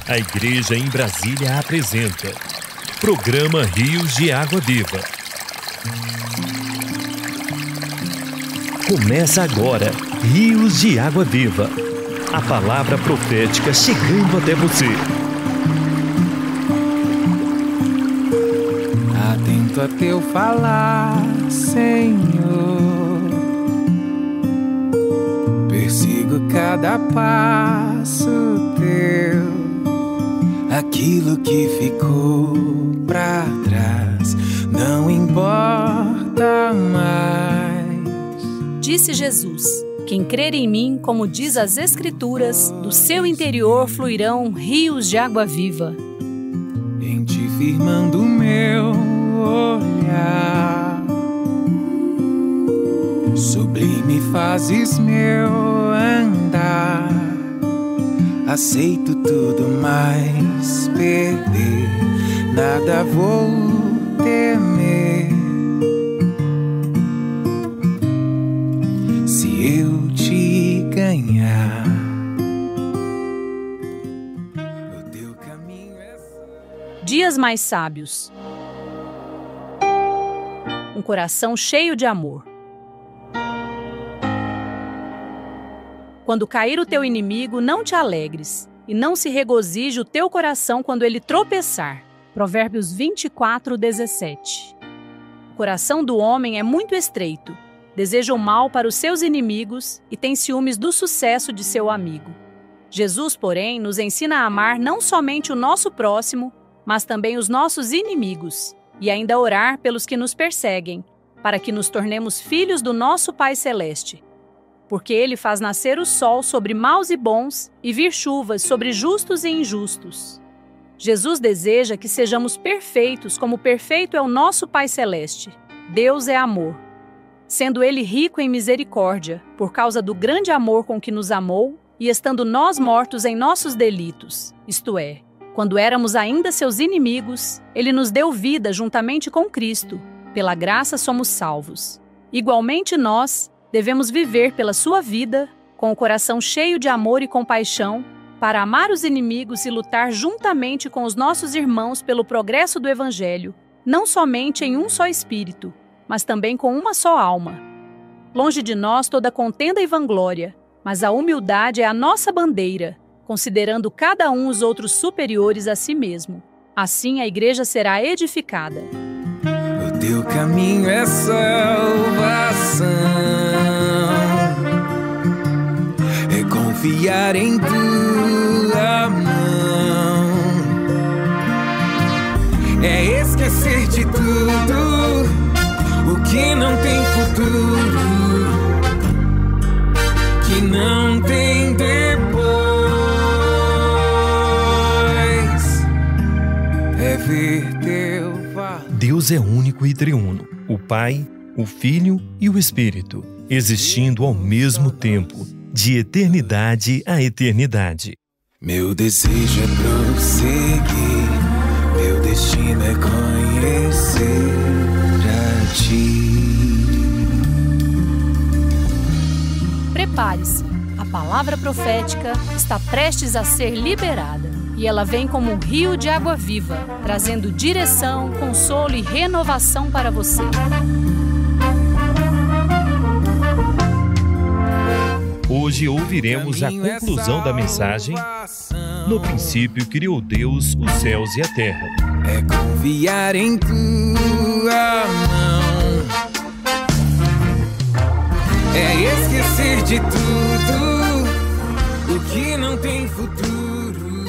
A Igreja em Brasília apresenta Programa Rios de Água Viva. Começa agora, Rios de Água Viva. A palavra profética chegando até você. Atento a teu falar, Senhor. Persigo cada passo teu. Aquilo que ficou pra trás não importa mais. Disse Jesus: quem crer em mim, como diz as Escrituras, do seu interior fluirão rios de água viva. Em ti firmando meu olhar, sublime fazes meu andar. Aceito tudo, mas perder nada vou temer. Se eu te ganhar, o teu caminho é... Dias mais sábios. Um coração cheio de amor. Quando cair o teu inimigo, não te alegres, e não se regozije o teu coração quando ele tropeçar. Provérbios 24:17. O coração do homem é muito estreito, deseja o mal para os seus inimigos e tem ciúmes do sucesso de seu amigo. Jesus, porém, nos ensina a amar não somente o nosso próximo, mas também os nossos inimigos, e ainda a orar pelos que nos perseguem, para que nos tornemos filhos do nosso Pai Celeste. Porque Ele faz nascer o sol sobre maus e bons e vir chuvas sobre justos e injustos. Jesus deseja que sejamos perfeitos, como perfeito é o nosso Pai Celeste. Deus é amor. Sendo Ele rico em misericórdia, por causa do grande amor com que nos amou, e estando nós mortos em nossos delitos, isto é, quando éramos ainda seus inimigos, Ele nos deu vida juntamente com Cristo. Pela graça somos salvos. Igualmente nós devemos viver pela sua vida, com o coração cheio de amor e compaixão, para amar os inimigos e lutar juntamente com os nossos irmãos pelo progresso do Evangelho, não somente em um só espírito, mas também com uma só alma. Longe de nós toda contenda e vanglória, mas a humildade é a nossa bandeira, considerando cada um os outros superiores a si mesmo. Assim a igreja será edificada. O teu caminho é salvação. Confiar em tua mão é esquecer de tudo o que não tem futuro, que não tem depois. É ver teu valor. Deus é único e triuno, o Pai, o Filho e o Espírito, existindo ao mesmo tempo, de eternidade a eternidade. Meu desejo é prosseguir, meu destino é conhecer a ti. Prepare-se, a palavra profética está prestes a ser liberada, e ela vem como um rio de água viva, trazendo direção, consolo e renovação para você. Hoje ouviremos a conclusão da mensagem. No princípio criou Deus os céus e a terra. É confiar em tua mão, é esquecer de tudo o que não tem futuro.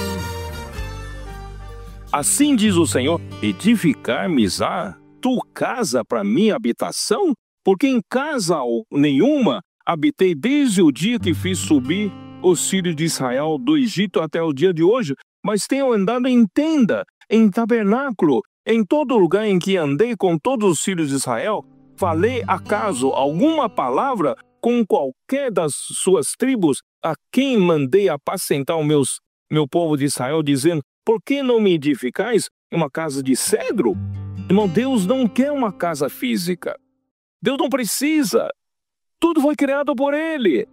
Assim diz o Senhor: edificar-me-á tu casa para minha habitação? Porque em casa nenhuma habitei desde o dia que fiz subir os filhos de Israel do Egito até o dia de hoje, mas tenho andado em tenda, em tabernáculo, em todo lugar em que andei com todos os filhos de Israel. Falei acaso alguma palavra com qualquer das suas tribos, a quem mandei apacentar meu povo de Israel, dizendo: por que não me edificais uma casa de cedro? Irmão, Deus não quer uma casa física. Deus não precisa. Tudo foi criado por Ele.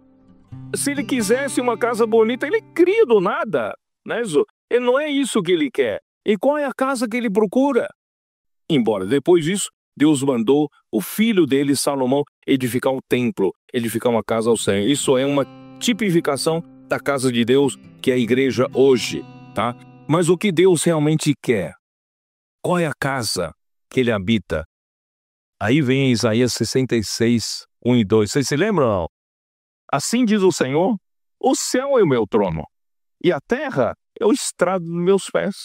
Se Ele quisesse uma casa bonita, Ele cria do nada, né? E não é isso que ele quer. E qual é a casa que ele procura? Embora depois disso, Deus mandou o filho dele, Salomão, edificar um templo, edificar uma casa ao Senhor. Isso é uma tipificação da casa de Deus, que é a igreja hoje, tá? Mas o que Deus realmente quer? Qual é a casa que ele habita? Aí vem Isaías 66, 1 e 2. Vocês se lembram, não? Assim diz o Senhor, o céu é o meu trono, e a terra é o estrado dos meus pés.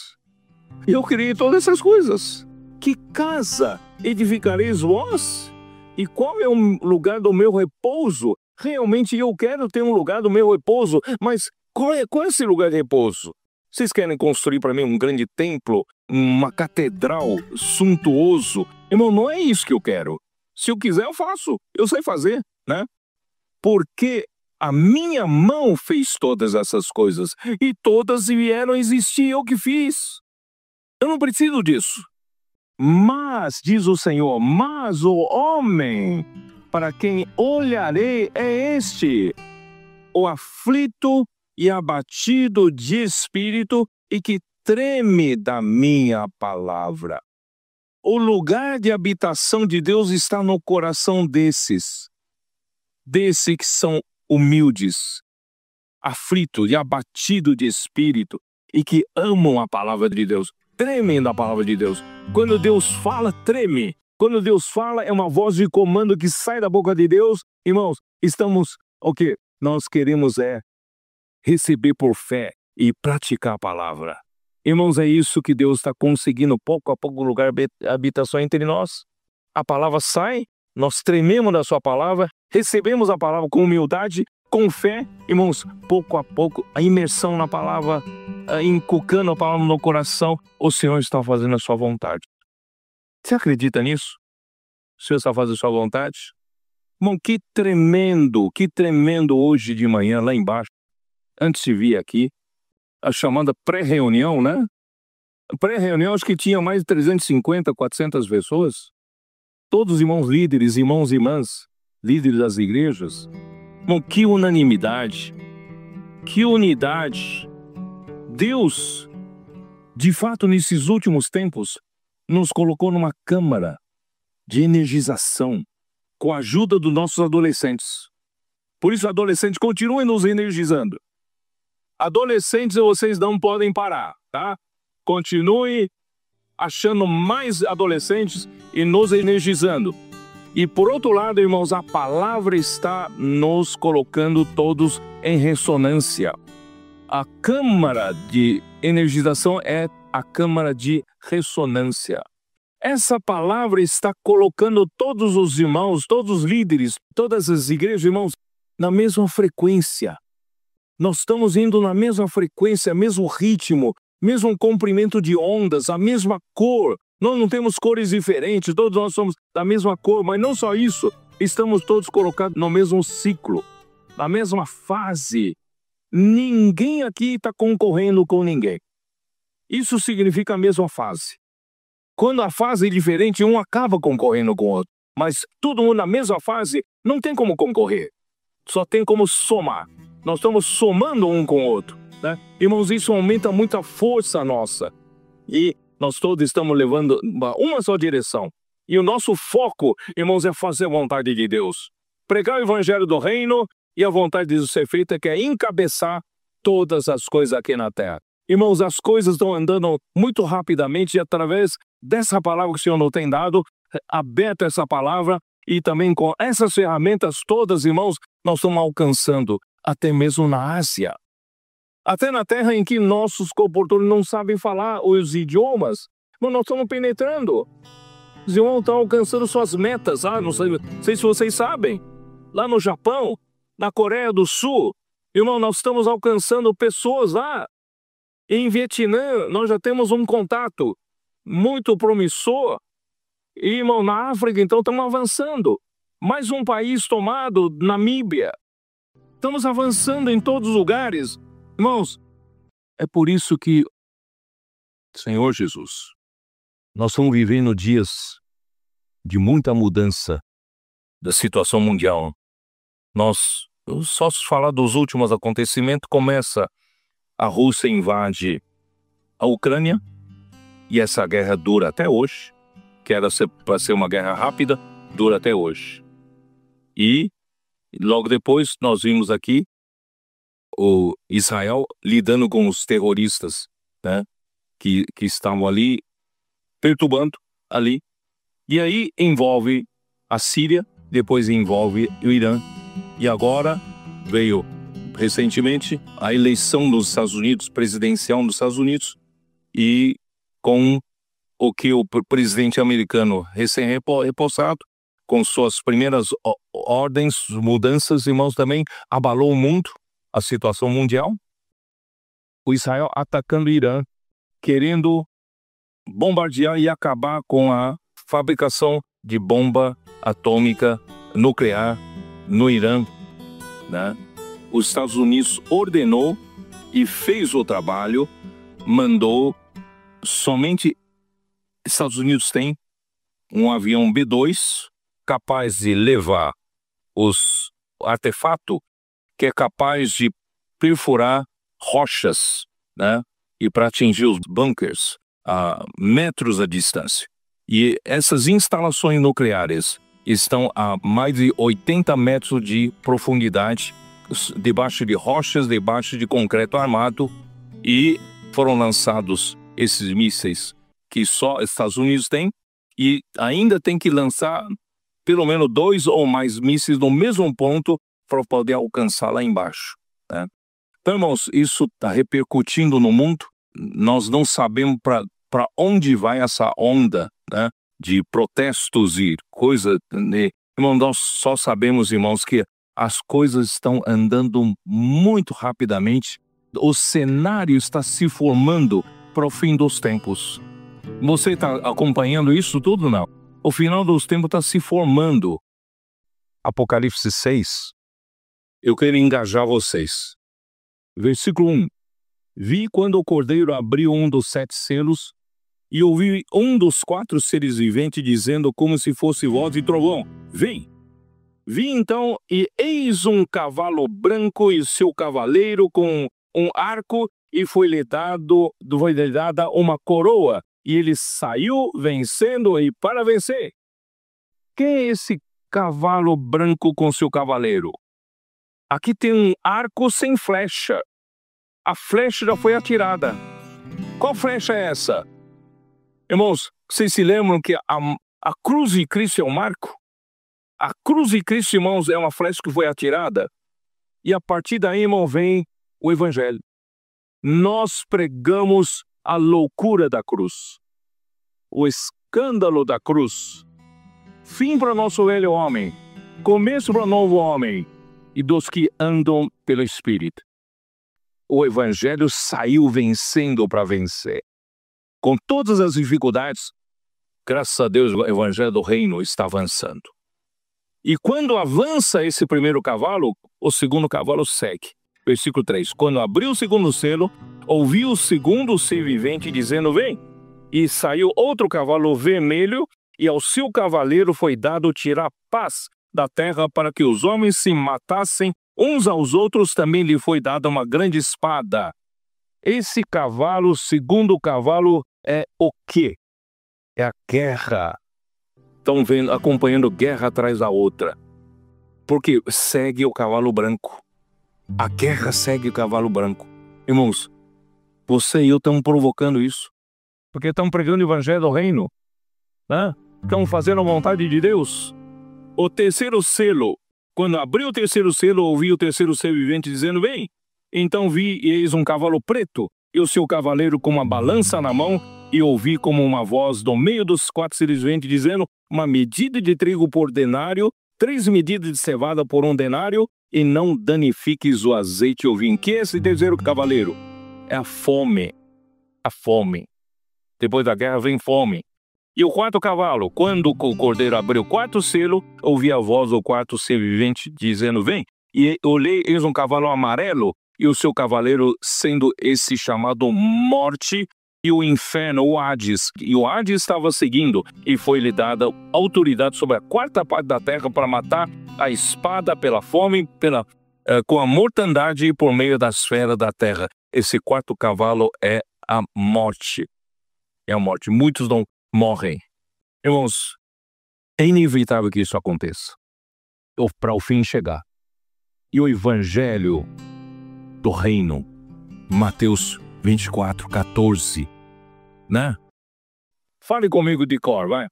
Eu criei todas essas coisas. Que casa edificareis vós? E qual é o lugar do meu repouso? Realmente eu quero ter um lugar do meu repouso, mas qual é esse lugar de repouso? Vocês querem construir para mim um grande templo, uma catedral suntuoso? Irmão, não é isso que eu quero. Se eu quiser, eu faço. Eu sei fazer, né? Porque a minha mão fez todas essas coisas e todas vieram existir, eu que fiz. Eu não preciso disso. Mas, diz o Senhor, mas o homem para quem olharei é este, o aflito e abatido de espírito e que treme da minha palavra. O lugar de habitação de Deus está no coração desses que são humildes, aflito e abatido de espírito e que amam a palavra de Deus, tremem da palavra de Deus. Quando Deus fala, treme. Quando Deus fala, é uma voz de comando que sai da boca de Deus. Irmãos, estamos, o que nós queremos é receber por fé e praticar a palavra. Irmãos, é isso que Deus está conseguindo, pouco a pouco, lugar de habitação entre nós. A palavra sai, nós trememos da sua palavra, recebemos a palavra com humildade, com fé. Irmãos, pouco a pouco, a imersão na palavra, inculcando a palavra no coração, o Senhor está fazendo a sua vontade. Você acredita nisso? O Senhor está fazendo a sua vontade? Irmão, que tremendo hoje de manhã, lá embaixo, antes de vir aqui, a chamada pré-reunião, né? Pré-reunião, acho que tinha mais de 350, 400 pessoas. Todos irmãos líderes, irmãos e irmãs, líderes das igrejas. Irmão, que unanimidade, que unidade. Deus, de fato, nesses últimos tempos, nos colocou numa câmara de energização com a ajuda dos nossos adolescentes. Por isso, adolescentes, continuem nos energizando. Adolescentes, vocês não podem parar, tá? Continue achando mais adolescentes e nos energizando. E por outro lado, irmãos, a palavra está nos colocando todos em ressonância. A câmara de energização é a câmara de ressonância. Essa palavra está colocando todos os irmãos, todos os líderes, todas as igrejas, irmãos, na mesma frequência. Nós estamos indo na mesma frequência, mesmo ritmo, mesmo comprimento de ondas, a mesma cor. Nós não temos cores diferentes, todos nós somos da mesma cor, mas não só isso, estamos todos colocados no mesmo ciclo, na mesma fase. Ninguém aqui está concorrendo com ninguém. Isso significa a mesma fase. Quando a fase é diferente, um acaba concorrendo com o outro. Mas todo mundo na mesma fase, não tem como concorrer. Só tem como somar. Nós estamos somando um com o outro, né? Irmãos, isso aumenta muito a força nossa. E nós todos estamos levando uma só direção. E o nosso foco, irmãos, é fazer a vontade de Deus. Pregar o evangelho do reino e a vontade de Deus ser feita, que é encabeçar todas as coisas aqui na terra. Irmãos, as coisas estão andando muito rapidamente e através dessa palavra que o Senhor nos tem dado, aberto essa palavra e também com essas ferramentas todas, irmãos, nós estamos alcançando até mesmo na Ásia. Até na terra em que nossos comportadores não sabem falar os idiomas, mas nós estamos penetrando. Os irmãos estão alcançando suas metas. Não sei se vocês sabem. Lá no Japão, na Coreia do Sul, irmão, nós estamos alcançando pessoas lá. Em Vietnã, nós já temos um contato muito promissor. E, irmão, na África, então, estamos avançando. Mais um país tomado, Namíbia. Estamos avançando em todos os lugares. Irmãos, é por isso que, Senhor Jesus, nós estamos vivendo dias de muita mudança da situação mundial. Só se falar dos últimos acontecimentos, começa a Rússia invade a Ucrânia, e essa guerra dura até hoje, que era para ser uma guerra rápida, dura até hoje. E logo depois nós vimos aqui o Israel lidando com os terroristas, né, que estavam ali perturbando ali. E aí envolve a Síria, depois envolve o Irã. E agora veio recentemente a eleição dos Estados Unidos, presidencial dos Estados Unidos, e com o que o presidente americano recém-repossado, com suas primeiras ordens, mudanças, irmãos, também abalou o mundo, a situação mundial. O Israel atacando o Irã, querendo bombardear e acabar com a fabricação de bomba atômica nuclear no Irã, né? Os Estados Unidos ordenou e fez o trabalho, mandou. Somente Estados Unidos tem um avião B-2 capaz de levar os artefatos, que é capaz de perfurar rochas, né? E para atingir os bunkers a metros de distância. E essas instalações nucleares estão a mais de 80 metros de profundidade, debaixo de rochas, debaixo de concreto armado, e foram lançados esses mísseis que só Estados Unidos têm, e ainda tem que lançar pelo menos 2 ou mais mísseis no mesmo ponto para poder alcançar lá embaixo, né? Então, irmãos, isso está repercutindo no mundo. Nós não sabemos para onde vai essa onda, né, de protestos e coisa, né? Irmão, nós só sabemos, irmãos, que as coisas estão andando muito rapidamente. O cenário está se formando para o fim dos tempos. Você está acompanhando isso tudo, não? O final dos tempos está se formando. Apocalipse 6. Eu quero engajar vocês. Versículo 1. Vi quando o Cordeiro abriu um dos 7 selos, e ouvi um dos 4 seres viventes dizendo como se fosse voz de trovão: vem! Vi então, e eis um cavalo branco e seu cavaleiro com um arco, e foi-lhe dada uma coroa, e ele saiu vencendo e para vencer. Quem é esse cavalo branco com seu cavaleiro? Aqui tem um arco sem flecha. A flecha já foi atirada. Qual flecha é essa? Irmãos, vocês se lembram que a cruz de Cristo é um marco? A cruz de Cristo, irmãos, é uma flecha que foi atirada. E a partir daí, irmão, vem o Evangelho. Nós pregamos a loucura da cruz, o escândalo da cruz. Fim para o nosso velho homem, começo para o novo homem e dos que andam pelo Espírito. O Evangelho saiu vencendo para vencer. Com todas as dificuldades, graças a Deus, o Evangelho do Reino está avançando. E quando avança esse primeiro cavalo, o segundo cavalo segue. Versículo 3. Quando abriu o segundo selo, ouvi o segundo ser vivente dizendo: vem! E saiu outro cavalo vermelho, e ao seu cavaleiro foi dado tirar paz da terra para que os homens se matassem uns aos outros. Também lhe foi dada uma grande espada. Esse cavalo, segundo cavalo, é o quê? É a guerra. Estão vendo, acompanhando guerra atrás da outra. Porque segue o cavalo branco. A guerra segue o cavalo branco. Irmãos, você e eu estamos provocando isso. Porque estamos pregando o Evangelho do Reino, né? Estamos fazendo a vontade de Deus. O terceiro selo, quando abriu o terceiro selo, ouvi o terceiro ser vivente dizendo: vem! Então vi e eis um cavalo preto, e o seu cavaleiro com uma balança na mão, e ouvi como uma voz do meio dos 4 seres viventes dizendo: uma medida de trigo por denário, 3 medidas de cevada por 1 denário, e não danifiques o azeite e o vinho. Que é esse terceiro cavaleiro? É a fome. A fome. Depois da guerra vem fome. E o 4º cavalo, quando o cordeiro abriu o 4º selo, ouvi a voz do 4º ser vivente dizendo: vem! E olhei, eis um cavalo amarelo, e o seu cavaleiro sendo esse chamado Morte e o Inferno, o Hades. E o Hades estava seguindo, e foi-lhe dada autoridade sobre a 4ª parte da terra para matar a espada pela fome, com a mortandade e por meio das feras da terra. Esse 4º cavalo é a morte. É a morte. Muitos não morrem. Irmãos, é inevitável que isso aconteça. Para o fim chegar. E o evangelho do reino, Mateus 24, 14, né? Fale comigo de cor, vai.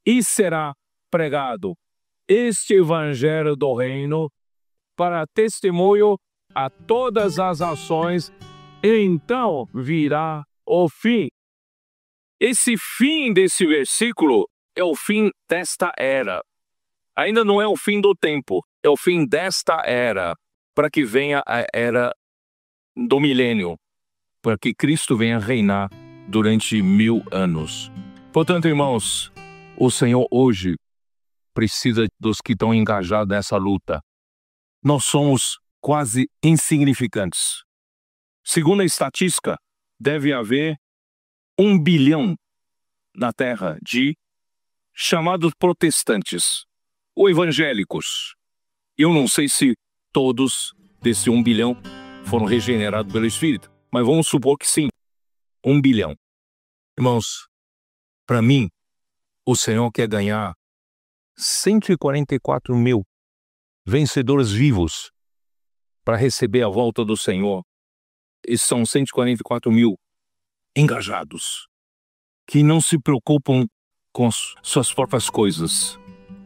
E será pregado este evangelho do reino para testemunho a todas as ações, e então virá o fim. Esse fim desse versículo é o fim desta era. Ainda não é o fim do tempo, é o fim desta era, para que venha a era do milênio, para que Cristo venha reinar durante 1000 anos. Portanto, irmãos, o Senhor hoje precisa dos que estão engajados nessa luta. Nós somos quase insignificantes. Segundo a estatística, deve haver 1 bilhão na Terra de chamados protestantes, ou evangélicos. Eu não sei se todos desse 1 bilhão foram regenerados pelo Espírito, mas vamos supor que sim, 1 bilhão. Irmãos, para mim, o Senhor quer ganhar 144 mil vencedores vivos para receber a volta do Senhor. E são 144 mil engajados, que não se preocupam com suas próprias coisas,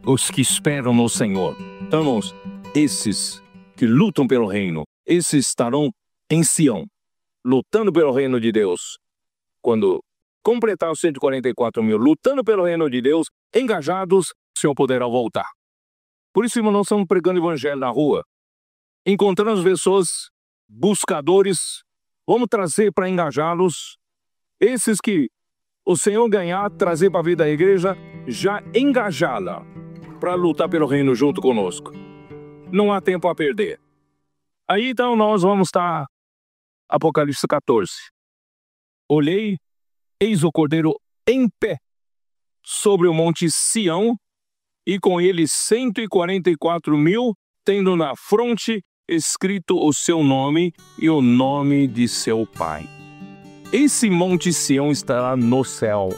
os que esperam no Senhor. Então, irmãos, esses que lutam pelo reino, esses estarão em Sião, lutando pelo reino de Deus. Quando completar os 144 mil, lutando pelo reino de Deus, engajados, o Senhor poderá voltar. Por isso, irmão, nós estamos pregando o evangelho na rua, encontrando as pessoas, buscadores, vamos trazer para engajá-los, esses que o Senhor ganhar, trazer para a vida da igreja, já engajá-la para lutar pelo reino junto conosco. Não há tempo a perder. Aí então nós vamos estar, Apocalipse 14. Olhei, eis o Cordeiro em pé sobre o monte Sião, e com ele 144 mil, tendo na fronte escrito o seu nome e o nome de seu pai. Esse monte Sião estará no céu.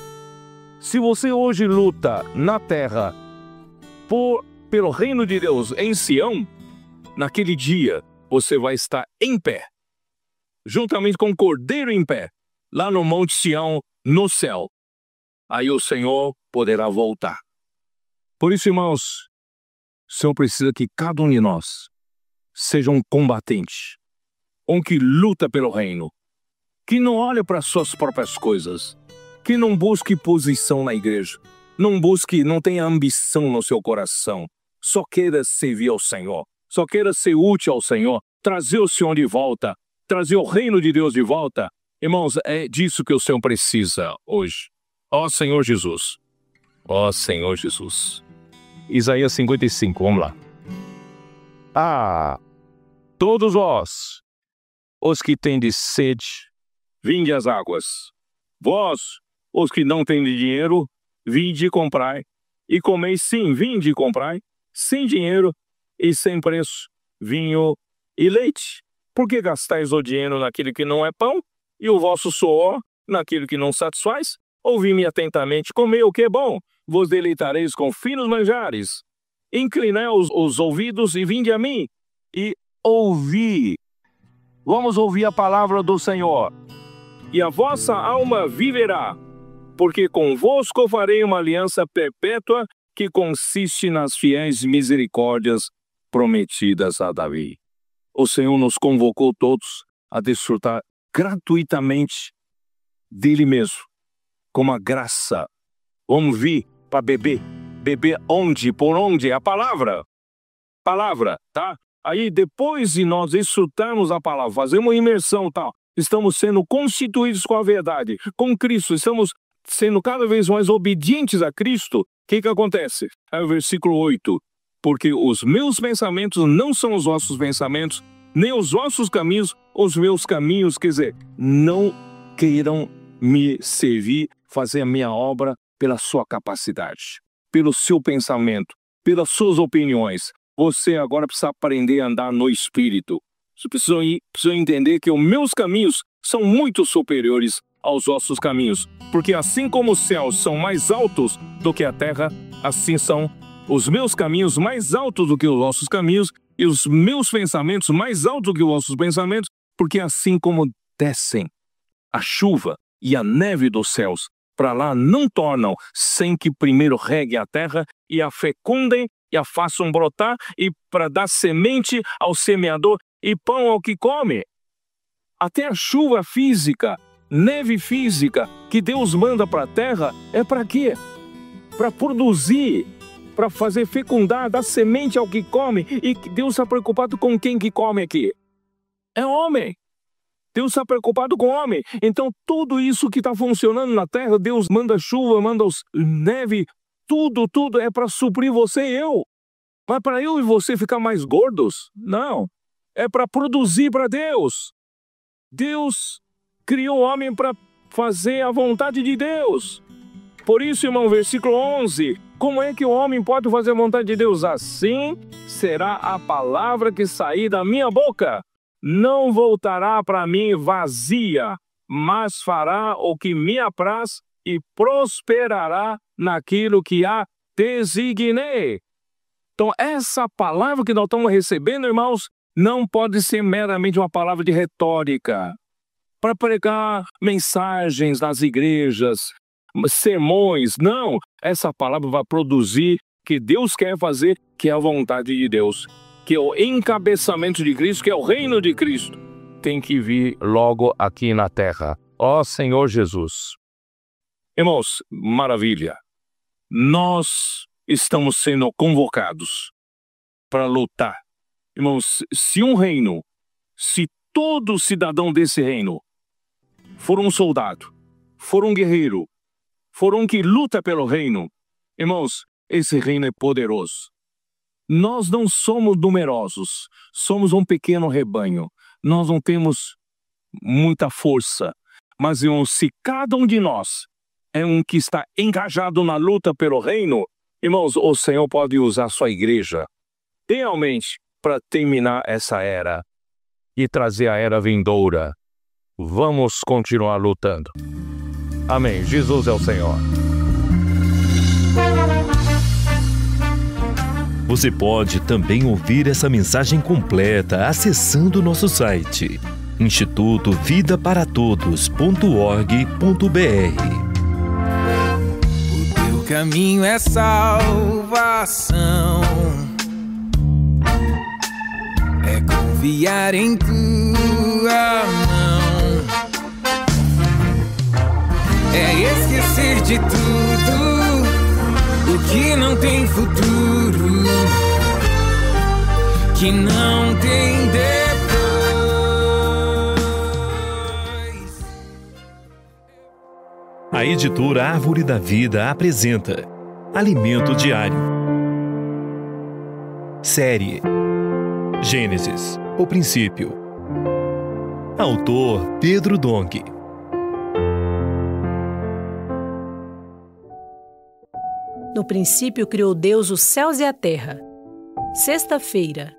Se você hoje luta na terra pelo reino de Deus em Sião, naquele dia você vai estar em pé, juntamente com o Cordeiro em pé, lá no monte Sião, no céu. Aí o Senhor poderá voltar. Por isso, irmãos, o Senhor precisa que cada um de nós seja um combatente, um que luta pelo reino, que não olha para suas próprias coisas, que não busque posição na igreja, não tenha ambição no seu coração, só queira servir ao Senhor, só queira ser útil ao Senhor, trazer o Senhor de volta, trazer o reino de Deus de volta. Irmãos, é disso que o Senhor precisa hoje. Ó Senhor Jesus, ó Senhor Jesus. Isaías 55, vamos lá. Ah, todos vós, os que tendes sede, vinde às águas. Vós, os que não tendes dinheiro, vinde e comprai. E comeis sim, vinde e comprai, sem dinheiro e sem preço, vinho e leite. Por que gastais o dinheiro naquilo que não é pão, e o vosso suor naquilo que não satisfaz? Ouvi-me atentamente, comei o que é bom, vos deleitareis com finos manjares. Inclinai os ouvidos e vinde a mim, e ouvi. Vamos ouvir a palavra do Senhor. E a vossa alma viverá, porque convosco farei uma aliança perpétua que consiste nas fiéis misericórdias prometidas a Davi. O Senhor nos convocou todos a desfrutar gratuitamente dele mesmo, com a graça. Vamos vir para beber. Beber onde? Por onde? A palavra. Palavra, tá? Aí depois de nós desfrutarmos a palavra, fazemos uma imersão, tal, estamos sendo constituídos com a verdade, com Cristo, estamos sendo cada vez mais obedientes a Cristo. O que acontece? É o versículo 8. Porque os meus pensamentos não são os vossos pensamentos, nem os vossos caminhos, os meus caminhos. Quer dizer, não queiram me servir, fazer a minha obra pela sua capacidade, pelo seu pensamento, pelas suas opiniões. Você agora precisa aprender a andar no Espírito. Você precisa entender que os meus caminhos são muito superiores aos vossos caminhos, porque assim como os céus são mais altos do que a terra, assim são os meus caminhos mais altos do que os vossos caminhos, e os meus pensamentos mais altos do que os vossos pensamentos, porque assim como descem a chuva e a neve dos céus para lá, não tornam sem que primeiro reguem a terra e a fecundem e a façam brotar, e para dar semente ao semeador e pão ao que come. Até a chuva física, neve física que Deus manda para a terra é para quê? Para produzir, para fazer fecundar, dar semente ao que come. E Deus está preocupado com quem que come aqui? É homem. Deus está preocupado com o homem. Então tudo isso que está funcionando na terra, Deus manda chuva, manda neve, tudo é para suprir você e eu. Mas para eu e você ficar mais gordos? Não. É para produzir para Deus. Deus criou o homem para fazer a vontade de Deus. Por isso, irmão, versículo 11. Como é que o homem pode fazer a vontade de Deus? Assim será a palavra que sair da minha boca. Não voltará para mim vazia, mas fará o que me apraz e prosperará naquilo que a designei. Então, essa palavra que nós estamos recebendo, irmãos, não pode ser meramente uma palavra de retórica para pregar mensagens nas igrejas, sermões. Não, essa palavra vai produzir o que Deus quer fazer, que é a vontade de Deus, que é o encabeçamento de Cristo, que é o reino de Cristo. Tem que vir logo aqui na terra. Ó Senhor Jesus. Irmãos, maravilha. Nós estamos sendo convocados para lutar. Irmãos, se um reino, se todo cidadão desse reino for um soldado, for um guerreiro, for um que luta pelo reino, irmãos, esse reino é poderoso. Nós não somos numerosos, somos um pequeno rebanho. Nós não temos muita força, mas, irmãos, se cada um de nós é um que está engajado na luta pelo reino, irmãos, o Senhor pode usar a sua igreja realmente para terminar essa era e trazer a era vindoura. Vamos continuar lutando. Amém. Jesus é o Senhor. Você pode também ouvir essa mensagem completa acessando nosso site institutovidaparatodos.org.br. O teu caminho é salvação, é confiar em tua mão, é esquecer de tudo o que não tem futuro, que não tem depois. A editora Árvore da Vida apresenta Alimento Diário. Série Gênesis, o princípio. Autor Pedro Dong. No princípio criou Deus os céus e a terra. Sexta-feira.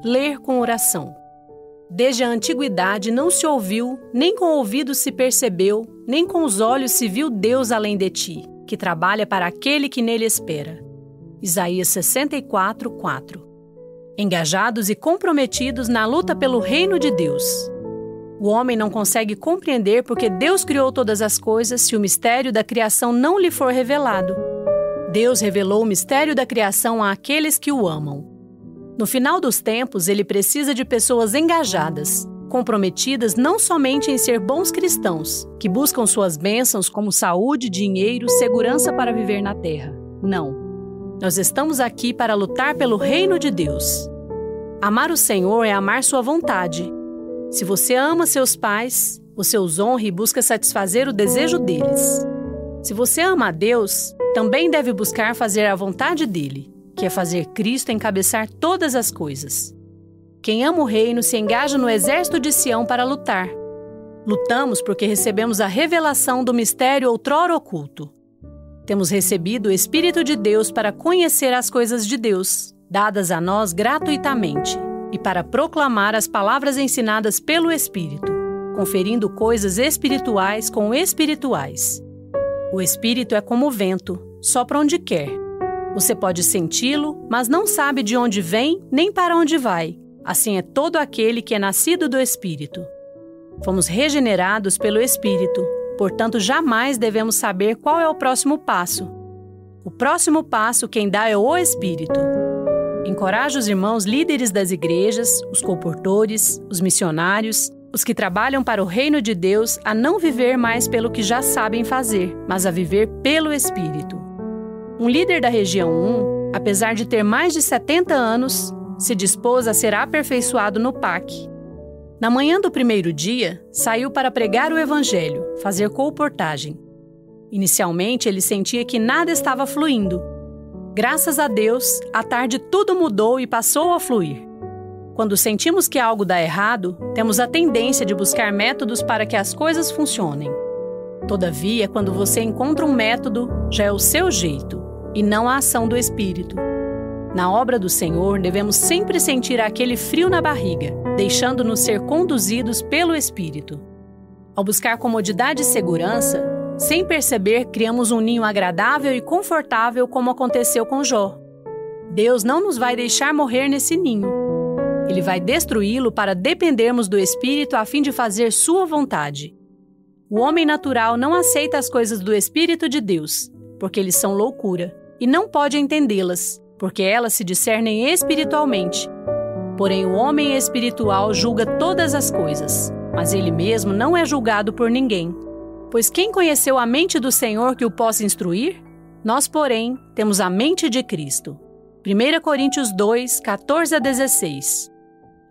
Ler com oração. Desde a antiguidade não se ouviu, nem com o ouvido se percebeu, nem com os olhos se viu Deus além de ti, que trabalha para aquele que nele espera. Isaías 64, 4. Engajados e comprometidos na luta pelo reino de Deus. O homem não consegue compreender porque Deus criou todas as coisas se o mistério da criação não lhe for revelado. Deus revelou o mistério da criação àqueles que o amam. No final dos tempos, ele precisa de pessoas engajadas, comprometidas não somente em ser bons cristãos, que buscam suas bênçãos como saúde, dinheiro, segurança para viver na terra. Não. Nós estamos aqui para lutar pelo reino de Deus. Amar o Senhor é amar sua vontade. Se você ama seus pais, você os honra e busca satisfazer o desejo deles. Se você ama a Deus, também deve buscar fazer a vontade dele, que é fazer Cristo encabeçar todas as coisas. Quem ama o reino se engaja no exército de Sião para lutar. Lutamos porque recebemos a revelação do mistério outrora oculto. Temos recebido o Espírito de Deus para conhecer as coisas de Deus, dadas a nós gratuitamente, e para proclamar as palavras ensinadas pelo Espírito. conferindo coisas espirituais com espirituais. O espírito é como o vento, sopra onde quer. Você pode senti-lo, mas não sabe de onde vem nem para onde vai. Assim é todo aquele que é nascido do Espírito. Fomos regenerados pelo Espírito, portanto jamais devemos saber qual é o próximo passo. O próximo passo quem dá é o Espírito. Encoraje os irmãos líderes das igrejas, os comportores, os missionários, os que trabalham para o reino de Deus a não viver mais pelo que já sabem fazer, mas a viver pelo Espírito. Um líder da região 1, apesar de ter mais de 70 anos, se dispôs a ser aperfeiçoado no PAC. Na manhã do primeiro dia, saiu para pregar o Evangelho, fazer colportagem. Inicialmente, ele sentia que nada estava fluindo. Graças a Deus, à tarde tudo mudou e passou a fluir. Quando sentimos que algo dá errado, temos a tendência de buscar métodos para que as coisas funcionem. Todavia, quando você encontra um método, já é o seu jeito, e não a ação do Espírito. Na obra do Senhor, devemos sempre sentir aquele frio na barriga, deixando-nos ser conduzidos pelo Espírito. Ao buscar comodidade e segurança, sem perceber, criamos um ninho agradável e confortável como aconteceu com Jó. Deus não nos vai deixar morrer nesse ninho. Ele vai destruí-lo para dependermos do Espírito a fim de fazer sua vontade. O homem natural não aceita as coisas do Espírito de Deus, porque eles são loucura, e não pode entendê-las, porque elas se discernem espiritualmente. Porém, o homem espiritual julga todas as coisas, mas ele mesmo não é julgado por ninguém. Pois quem conheceu a mente do Senhor que o possa instruir? Nós, porém, temos a mente de Cristo. 1 Coríntios 2, 14 a 16.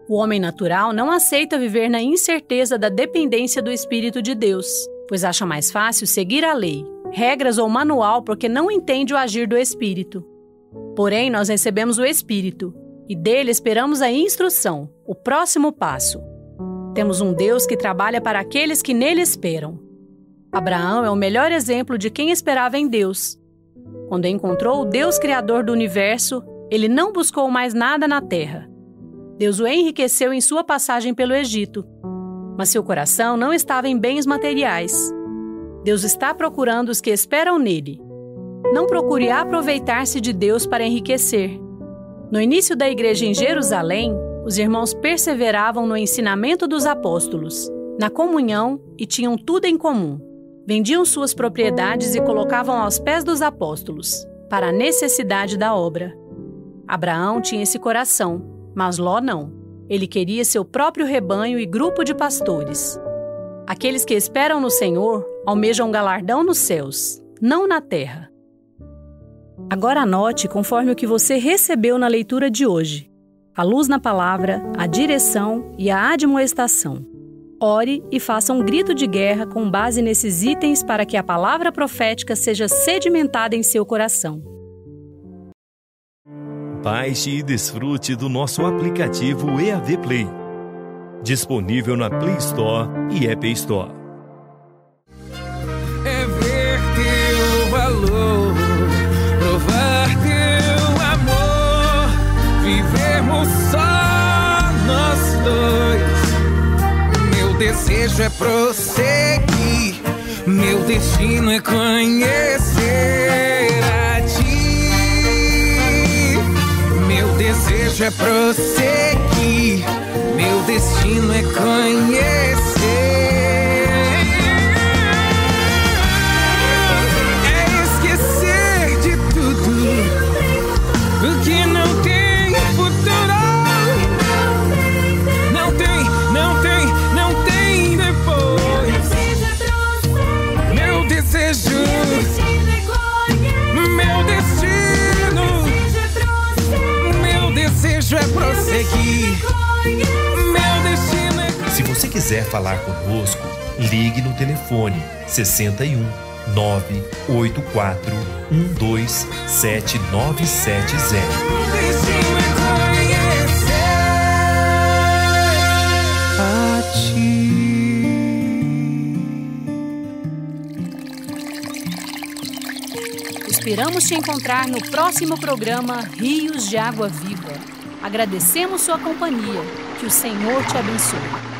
O homem natural não aceita viver na incerteza da dependência do Espírito de Deus, pois acha mais fácil seguir a lei, regras ou manual porque não entende o agir do Espírito. Porém, nós recebemos o Espírito, e dele esperamos a instrução, o próximo passo. Temos um Deus que trabalha para aqueles que nele esperam. Abraão é o melhor exemplo de quem esperava em Deus. Quando encontrou o Deus Criador do universo, ele não buscou mais nada na terra. Deus o enriqueceu em sua passagem pelo Egito, mas seu coração não estava em bens materiais. Deus está procurando os que esperam nele. Não procure aproveitar-se de Deus para enriquecer. No início da igreja em Jerusalém, os irmãos perseveravam no ensinamento dos apóstolos, na comunhão e tinham tudo em comum. Vendiam suas propriedades e colocavam aos pés dos apóstolos, para a necessidade da obra. Abraão tinha esse coração, mas Ló não. Ele queria seu próprio rebanho e grupo de pastores. Aqueles que esperam no Senhor almejam galardão nos céus, não na terra. Agora anote conforme o que você recebeu na leitura de hoje: a luz na palavra, a direção e a admoestação. Ore e faça um grito de guerra com base nesses itens para que a palavra profética seja sedimentada em seu coração. Baixe e desfrute do nosso aplicativo EAV Play, disponível na Play Store e App Store. É ver teu valor, provar teu amor, vivermos só nós dois. Meu desejo é prosseguir, meu destino é conhecer a ti. Meu desejo é prosseguir, meu destino é conhecer. É esquecer de tudo o que não tem futuro. Não tem depois. Meu desejo, meu destino é prosseguir. Meu destino é... Se você quiser falar conosco, ligue no telefone 61 984 12 7970. Esperamos te encontrar no próximo programa Rios de Água Viva. Agradecemos sua companhia. Que o Senhor te abençoe.